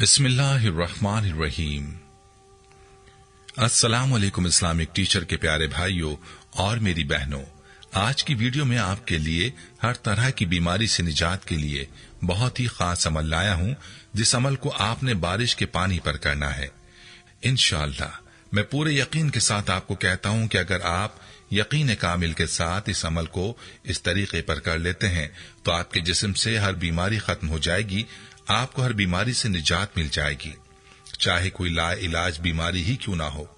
बिस्मिल्लाहिर्रहमानिर्रहीम। अस्सलाम वालेकुम इस्लामिक टीचर के प्यारे भाइयों और मेरी बहनों, आज की वीडियो में आपके लिए हर तरह की बीमारी से निजात के लिए बहुत ही खास अमल लाया हूँ, जिस अमल को आपने बारिश के पानी पर करना है। इंशाअल्लाह मैं पूरे यकीन के साथ आपको कहता हूँ कि अगर आप यकीन कामिल के साथ इस अमल को इस तरीके पर कर लेते हैं तो आपके जिस्म से हर बीमारी खत्म हो जाएगी, आपको हर बीमारी से निजात मिल जाएगी, चाहे कोई लाइलाज बीमारी ही क्यों ना हो।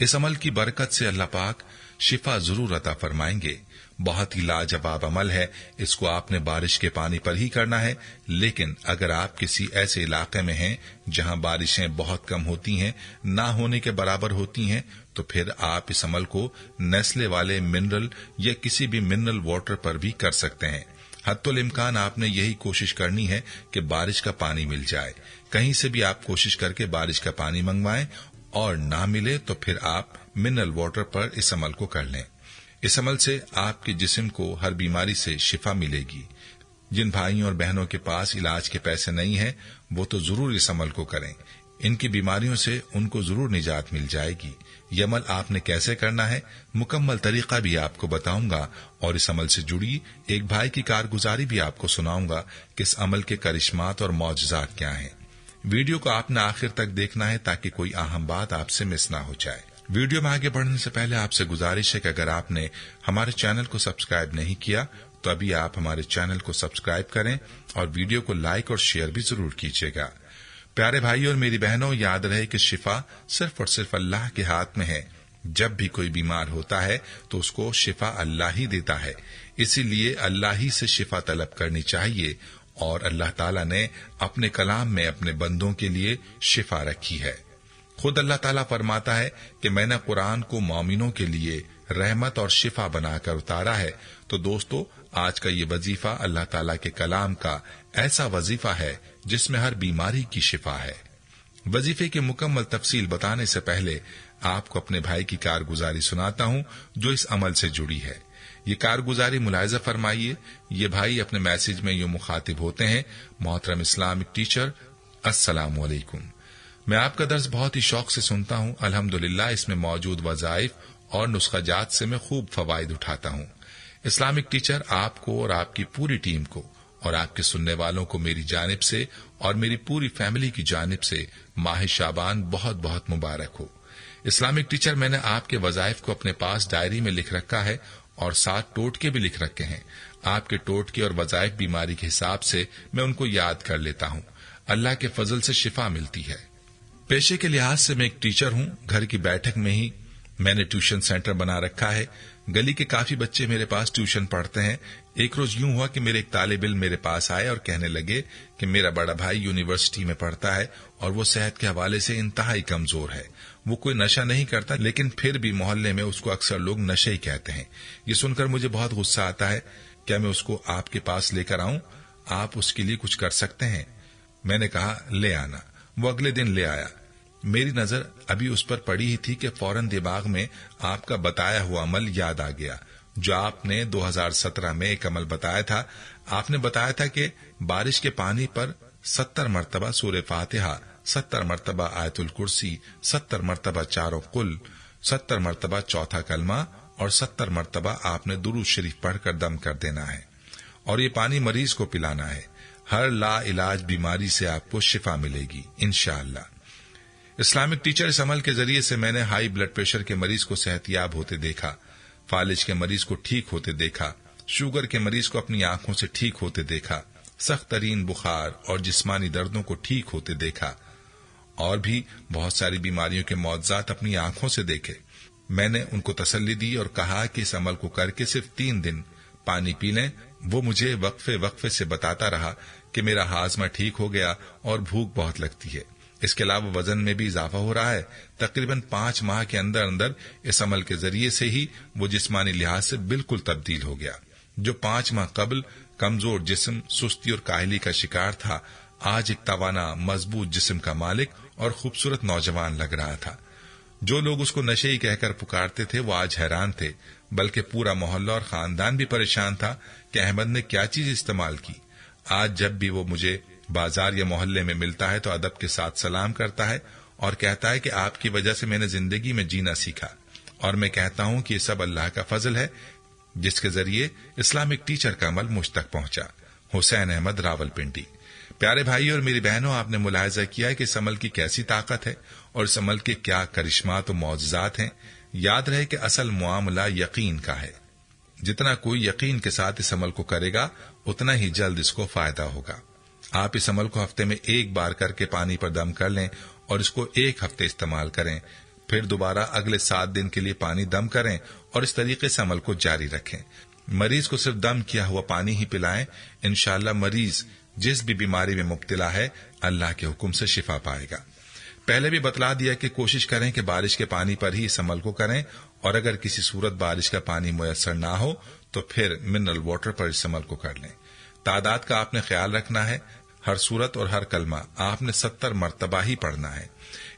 इस अमल की बरकत से अल्लाह पाक शिफा जरूर अता फरमाएंगे। बहुत ही लाजवाब अमल है। इसको आपने बारिश के पानी पर ही करना है, लेकिन अगर आप किसी ऐसे इलाके में हैं जहां बारिशें बहुत कम होती हैं, ना होने के बराबर होती हैं, तो फिर आप इस अमल को नेस्ले वाले मिनरल या किसी भी मिनरल वाटर पर भी कर सकते हैं। हत्तुल इम्कान आपने यही कोशिश करनी है कि बारिश का पानी मिल जाए। कहीं से भी आप कोशिश करके बारिश का पानी मंगवाएं, और ना मिले तो फिर आप मिनरल वाटर पर इस अमल को कर लें। इस अमल से आपके जिस्म को हर बीमारी से शिफा मिलेगी। जिन भाइयों और बहनों के पास इलाज के पैसे नहीं हैं, वो तो जरूर इस अमल को करें। इनकी बीमारियों से उनको जरूर निजात मिल जाएगी। ये अमल आपने कैसे करना है, मुकम्मल तरीका भी आपको बताऊंगा, और इस अमल से जुड़ी एक भाई की कारगुजारी भी आपको सुनाऊंगा कि इस अमल के करिश्मात और मौजज़ात क्या हैं। वीडियो को आपने आखिर तक देखना है ताकि कोई अहम बात आपसे मिस ना हो जाए। वीडियो में आगे बढ़ने से पहले आपसे गुजारिश है कि अगर आपने हमारे चैनल को सब्सक्राइब नहीं किया तो अभी आप हमारे चैनल को सब्सक्राइब करें और वीडियो को लाइक और शेयर भी जरूर कीजिएगा। प्यारे भाइयों और मेरी बहनों, याद रहे कि शिफा सिर्फ और सिर्फ अल्लाह के हाथ में है। जब भी कोई बीमार होता है तो उसको शिफा अल्लाह ही देता है, इसीलिए अल्लाह ही से शिफा तलब करनी चाहिए। और अल्लाह ताला ने अपने कलाम में अपने बंदों के लिए शिफा रखी है। खुद अल्लाह ताला फरमाता है कि मैंने कुरान को मोमिनों के लिए रहमत और शिफा बनाकर उतारा है। तो दोस्तों, आज का ये वजीफा अल्लाह ताला के कलाम का ऐसा वजीफा है जिसमें हर बीमारी की शिफा है। वजीफे की मुकम्मल तफसील बताने से पहले आपको अपने भाई की कारगुजारी सुनाता हूँ जो इस अमल से जुड़ी है। ये कारगुजारी मुलाहिजा फरमाइए। ये भाई अपने मैसेज में यूं मुखातिब होते हैं, मोहतरम इस्लामिक टीचर, अस्सलाम वालेकुम। मैं आपका दर्स बहुत ही शौक से सुनता हूँ। अल्हम्दुलिल्लाह इसमें मौजूद वज़ाइफ और नुस्खाजात से मैं खूब फवायद उठाता हूँ। इस्लामिक टीचर, आपको और आपकी पूरी टीम को और आपके सुनने वालों को मेरी जानिब से और मेरी पूरी फैमिली की जानिब से माह शाबान बहुत बहुत मुबारक हो। इस्लामिक टीचर, मैंने आपके वज़ाइफ को अपने पास डायरी में लिख रखा है और 7 टोटके भी लिख रखे हैं। आपके टोटके और वज़ाइफ बीमारी के हिसाब से मैं उनको याद कर लेता हूँ। अल्लाह के फजल से शिफा मिलती है। पेशे के लिहाज से मैं एक टीचर हूँ। घर की बैठक में ही मैंने ट्यूशन सेंटर बना रखा है। गली के काफी बच्चे मेरे पास ट्यूशन पढ़ते हैं। एक रोज यूं हुआ कि मेरे एक तालिब इल्म मेरे पास आए और कहने लगे कि मेरा बड़ा भाई यूनिवर्सिटी में पढ़ता है और वो सेहत के हवाले से इंतहाई कमजोर है। वो कोई नशा नहीं करता, लेकिन फिर भी मोहल्ले में उसको अक्सर लोग नशे ही कहते हैं। ये सुनकर मुझे बहुत गुस्सा आता है। क्या मैं उसको आपके पास लेकर आऊं? आप उसके लिए कुछ कर सकते हैं? मैंने कहा, ले आना। वो अगले दिन ले आया। मेरी नजर अभी उस पर पड़ी ही थी कि फौरन दिमाग में आपका बताया हुआ अमल याद आ गया, जो आपने 2017 में एक अमल बताया था। आपने बताया था कि बारिश के पानी पर 70 मरतबा सूरह फातिहा, 70 मरतबा आयतुल कुर्सी, 70 मरतबा चारों कुल, 70 मरतबा चौथा कलमा और 70 मरतबा आपने दुरूद शरीफ पढ़कर दम कर देना है और ये पानी मरीज को पिलाना है। हर ला इलाज बीमारी से आपको शिफा मिलेगी इंशाअल्लाह। इस्लामिक टीचर, इस अमल के जरिए से मैंने हाई ब्लड प्रेशर के मरीज को सेहतियाब होते देखा, फालिज के मरीज को ठीक होते देखा, शुगर के मरीज को अपनी आंखों से ठीक होते देखा, सख्त तरीन बुखार और जिस्मानी दर्दों को ठीक होते देखा, और भी बहुत सारी बीमारियों के मौजज़ात अपनी आंखों से देखे। मैंने उनको तसल्ली दी और कहा कि इस अमल को करके सिर्फ 3 दिन पानी पी लें। वो मुझे वक्फे वक्फे से बताता रहा कि मेरा हाजमा ठीक हो गया और भूख बहुत लगती है। इसके अलावा वजन में भी इजाफा हो रहा है। तकरीबन 5 माह के अंदर अंदर इस अमल के जरिए से ही वो जिस्मानी लिहाज से बिल्कुल तब्दील हो गया। जो 5 माह कबल कमजोर जिस्म, सुस्ती और काहली का शिकार था, आज एक तवाना मजबूत जिस्म का मालिक और खूबसूरत नौजवान लग रहा था। जो लोग उसको नशे ही कहकर पुकारते थे वो आज हैरान थे, बल्कि पूरा मोहल्ला और खानदान भी परेशान था कि अहमद ने क्या चीज इस्तेमाल की। आज जब भी वो मुझे बाजार या मोहल्ले में मिलता है तो अदब के साथ सलाम करता है और कहता है कि आपकी वजह से मैंने जिंदगी में जीना सीखा, और मैं कहता हूं कि ये सब अल्लाह का फजल है जिसके जरिए इस्लामिक टीचर का अमल मुझ तक पहुंचा। हुसैन अहमद रावलपिंडी। प्यारे भाई और मेरी बहनों, आपने मुलाहिजा किया है कि इस अमल की कैसी ताकत है और इस अमल के क्या करिश्मात और मौजज़ात हैं। याद रहे कि असल मुआमला यकीन का है। जितना कोई यकीन के साथ इस अमल को करेगा उतना ही जल्द इसको फायदा होगा। आप इस अमल को हफ्ते में एक बार करके पानी पर दम कर लें और इसको 1 हफ्ते इस्तेमाल करें, फिर दोबारा अगले 7 दिन के लिए पानी दम करें और इस तरीके से अमल को जारी रखें। मरीज को सिर्फ दम किया हुआ पानी ही पिलाएं। इंशाअल्लाह मरीज जिस भी बीमारी में मुब्तला है अल्लाह के हुक्म से शिफा पाएगा। पहले भी बतला दिया कि कोशिश करें कि बारिश के पानी पर ही इस अमल को करें, और अगर किसी सूरत बारिश का पानी मुयस्सर ना हो तो फिर मिनरल वाटर पर इस अमल को कर लें। तादाद का आपने ख्याल रखना है। हर सूरत और हर कलमा आपने 70 मरतबा ही पढ़ना है।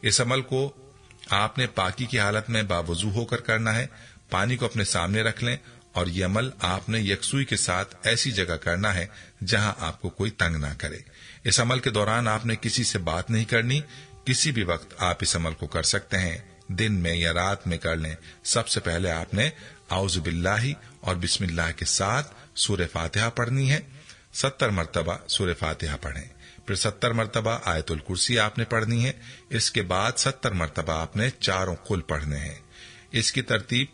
इस अमल को आपने पाकी की हालत में बावजू होकर करना है। पानी को अपने सामने रख लें और ये अमल आपने यकसुई के साथ ऐसी जगह करना है जहां आपको कोई तंग ना करे। इस अमल के दौरान आपने किसी से बात नहीं करनी। किसी भी वक्त आप इस अमल को कर सकते हैं, दिन में या रात में कर लें। सबसे पहले आपने आउज़ु बिल्लाहि और बिस्मिल्लाह के साथ सूरह फातिहा पढ़नी है। 70 मरतबा सूरह फातिहा पढ़ें। फिर 70 मरतबा आयतुल कुर्सी आपने पढ़नी है। इसके बाद 70 मरतबा आपने चारों कुल पढ़ने हैं। इसकी तरतीब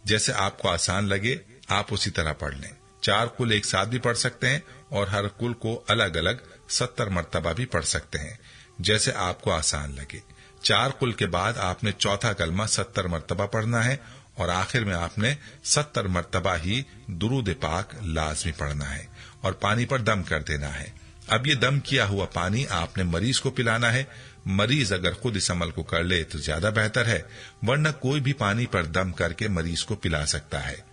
जैसे आपको आसान लगे आप उसी तरह पढ़ लें। 4 कुल एक साथ भी पढ़ सकते हैं और हर कुल को अलग अलग 70 मरतबा भी पढ़ सकते हैं, जैसे आपको आसान लगे। 4 कुल के बाद आपने चौथा कलमा 70 मरतबा पढ़ना है और आखिर में आपने 70 मरतबा ही दुरूद पाक लाजमी पढ़ना है और पानी पर दम कर देना है। अब ये दम किया हुआ पानी आपने मरीज को पिलाना है। मरीज अगर खुद इस अमल को कर ले तो ज्यादा बेहतर है, वरना कोई भी पानी पर दम करके मरीज को पिला सकता है।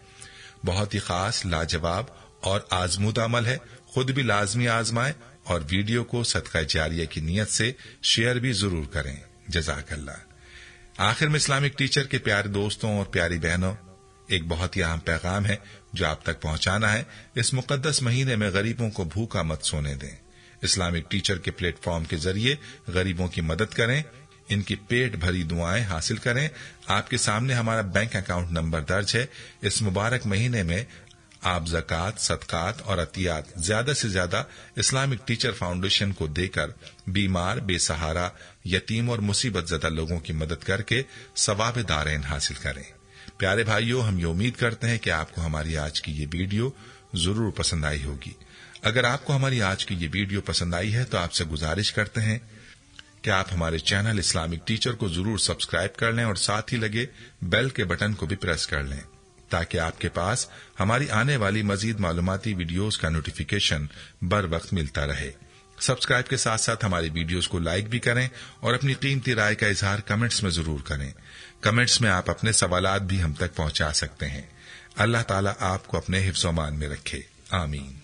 बहुत ही खास, लाजवाब और आजमूदा अमल है। खुद भी लाजमी आजमाएं और वीडियो को सदका जारिया की नीयत से शेयर भी जरूर करें। जज़ाकल्लाह। आखिर में इस्लामिक टीचर के प्यारे दोस्तों और प्यारी बहनों, एक बहुत ही अहम पैगाम है जो आप तक पहुंचाना है। इस मुकद्दस महीने में गरीबों को भूखा मत सोने दें। इस्लामिक टीचर के प्लेटफॉर्म के जरिए गरीबों की मदद करें, इनकी पेट भरी दुआएं हासिल करें। आपके सामने हमारा बैंक अकाउंट नंबर दर्ज है। इस मुबारक महीने में आप ज़कात, सदकात और अतियात ज्यादा से ज्यादा इस्लामिक टीचर फाउंडेशन को देकर बीमार, बेसहारा, यतीम और मुसीबत ज़दा लोगों की मदद करके सवाब दारैन हासिल करें। प्यारे भाइयों, हम ये उम्मीद करते हैं कि आपको हमारी आज की ये वीडियो जरूर पसंद आई होगी। अगर आपको हमारी आज की ये वीडियो पसंद आई है तो आपसे गुजारिश करते हैं कि आप हमारे चैनल इस्लामिक टीचर को जरूर सब्सक्राइब कर लें और साथ ही लगे बेल के बटन को भी प्रेस कर लें, ताकि आपके पास हमारी आने वाली मजीद मालूमाती वीडियोस का नोटिफिकेशन बर वक्त मिलता रहे। सब्सक्राइब के साथ साथ हमारी वीडियोस को लाइक भी करें और अपनी कीमती राय का इजहार कमेंट्स में जरूर करें। कमेंट्स में आप अपने सवालात भी हम तक पहुंचा सकते हैं। अल्लाह ताला आपको अपने हिफ्ज़-ओ-मान में रखे। आमीन।